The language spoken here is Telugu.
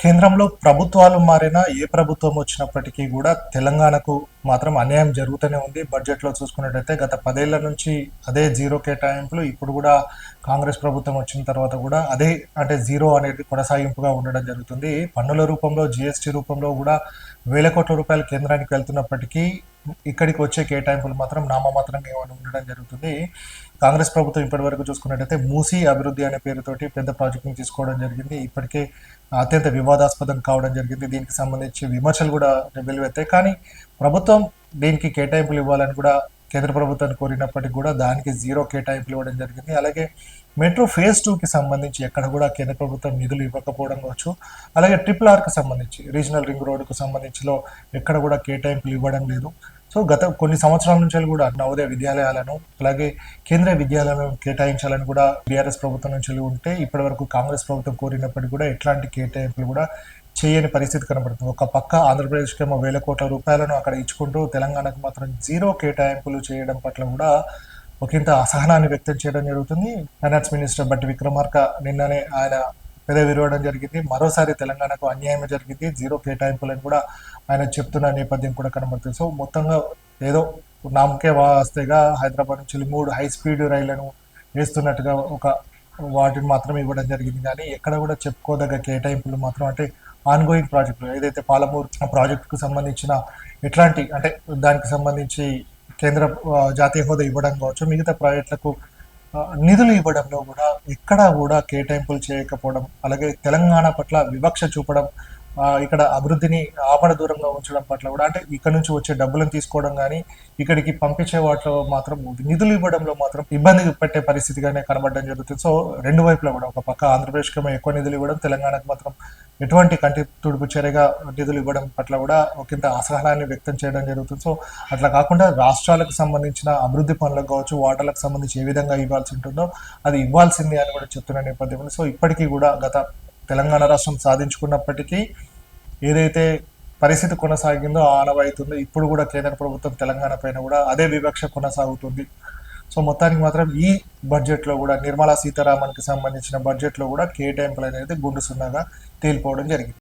కేంద్రంలో ప్రభుత్వాలు మారినా, ఏ ప్రభుత్వం వచ్చినప్పటికీ గూడా తెలంగాణకు మాత్రం అన్యాయం జరుగుతూనే ఉంది. బడ్జెట్‌లో చూసుకున్నట్టయితే గత 10 ఏళ్ల నుంచి అదే జీరో కేటాయింపులు. ఇప్పుడు గూడా కాంగ్రెస్ ప్రభుత్వం వచ్చిన తర్వాత గూడా అదే అంటే జీరో అనేది కొనసాగింపుగా ఉండడం జరుగుతుంది. పన్నుల రూపంలో, జీఎస్టీ రూపంలో గూడా వేల కోట్ల రూపాయలు కేంద్రానికి వెళ్తున్నప్పటికీ ఇక్కడికి వచ్చే కేటాయింపులు మాత్రం నామమాత్రంగా ఉండడం జరుగుతుంది. కాంగ్రెస్ ప్రభుత్వం ఇప్పటివరకు చూసుకున్నట్టయితే మూసీ అభివృద్ధి అనే పేరుతోటి పెద్ద ప్రాజెక్ట్‌ని తీసుకోవడం జరిగింది. ఇప్పటికే అత్యంత వివాదాస్పదం కావడం జరిగింది. దీనికి సంబంధించి విమర్శలు కూడా వెల్లువెత్తాయి. కానీ ప్రభుత్వం దీనికి కేటాయింపులు ఇవ్వాలని కూడా కేంద్ర ప్రభుత్వాన్ని కోరినప్పటికీ కూడా దానికి జీరో కేటాయింపులు ఇవ్వడం జరిగింది. అలాగే మెట్రో ఫేజ్ 2కి సంబంధించి ఎక్కడ కూడా కేంద్ర ప్రభుత్వం నిధులు ఇవ్వకపోవడం కావచ్చు. అలాగే ట్రిపుల్ ఆర్కి సంబంధించి రీజనల్ రింగ్ రోడ్డుకు సంబంధించిలో ఎక్కడ కూడా కేటాయింపులు ఇవ్వడం లేదు. సో గత కొన్ని సంవత్సరాల నుంచి కూడా నవోదయ విద్యాలయాలను అలాగే కేంద్రీయ విద్యాలయాలను కేటాయించాలని కూడా బీఆర్ఎస్ ప్రభుత్వం నుంచి ఉంటే ఇప్పటి వరకు కాంగ్రెస్ ప్రభుత్వం కోరినప్పటికీ కూడా ఎట్లాంటి కేటాయింపులు కూడా చేయని పరిస్థితి కనబడుతుంది. ఒక పక్క ఆంధ్రప్రదేశ్కి ఏమో వేల కోట్ల రూపాయలను అక్కడ ఇచ్చుకుంటూ తెలంగాణకు మాత్రం జీరో కేటాయింపులు చేయడం పట్ల కూడా ఒకంత అసహనాన్ని వ్యక్తం చేయడం జరుగుతుంది. ఫైనాన్స్ మినిస్టర్ బట్టి విక్రమార్క నిన్ననే ఆయన పెదవి విరవడం జరిగింది. మరోసారి తెలంగాణకు అన్యాయం జరిగింది, జీరో కేటాయింపులను కూడా ఆయన చెప్తున్న నేపథ్యం కూడా కనబడుతుంది. సో మొత్తంగా ఏదో నామకే వాస్తేగా హైదరాబాద్ నుంచి 3 హై స్పీడ్ రైళ్లను వేస్తున్నట్టుగా ఒక వాటిని మాత్రం ఇవ్వడం జరిగింది. కానీ ఎక్కడ కూడా చెప్పుకోదగ్గ కేటాయింపులు మాత్రం అంటే ఆన్గోయింగ్ ప్రాజెక్టులు ఏదైతే పాలమూరు ప్రాజెక్టుకు సంబంధించిన ఎట్లాంటి అంటే దానికి సంబంధించి కేంద్ర జాతీయ హోదా ఇవ్వడం కావచ్చు, మిగతా ప్రాజెక్టులకు నిధులు ఇవ్వడంలో కూడా ఎక్కడా కూడా కేటాయింపులు చేయకపోవడం, అలాగే తెలంగాణ పట్ల వివక్ష చూపడం, ఇక్కడ అభివృద్ధిని ఆపడ దూరంగా ఉంచడం పట్ల కూడా అంటే ఇక్కడ నుంచి వచ్చే డబ్బులను తీసుకోవడం కానీ ఇక్కడికి పంపించే వాటిలో మాత్రం నిధులు ఇవ్వడంలో మాత్రం ఇబ్బంది పెట్టే పరిస్థితిగానే కనబడడం జరుగుతుంది. సో రెండు వైపులా కూడా ఒక పక్క ఆంధ్రప్రదేశ్కి ఎక్కువ నిధులు ఇవ్వడం, తెలంగాణకు మాత్రం ఎటువంటి కంటి తుడుపు చర్యగా నిధులు ఇవ్వడం పట్ల కూడా ఒకంత అసహనాన్ని వ్యక్తం చేయడం జరుగుతుంది. సో అట్లా కాకుండా రాష్ట్రాలకు సంబంధించిన అభివృద్ధి పనులకు కావచ్చు, వాటర్లకు సంబంధించి ఏ విధంగా ఇవ్వాల్సి ఉంటుందో అది ఇవ్వాల్సిందే అని కూడా చెప్తున్న నేపథ్యంలో సో ఇప్పటికీ కూడా గత తెలంగాణ రాష్ట్రం సాధించుకున్నప్పటికీ ఏదైతే పరిస్థితి కొనసాగిందో ఆనవాయితుందో ఇప్పుడు కూడా కేంద్ర ప్రభుత్వం తెలంగాణ పైన కూడా అదే వివక్ష కొనసాగుతుంది. సో మొత్తానికి మాత్రం ఈ బడ్జెట్లో కూడా నిర్మలా సీతారామన్కి సంబంధించిన బడ్జెట్లో కూడా కేటాయింపులు అనేది గుండు సున్నాగా తేలిపోవడం జరిగింది.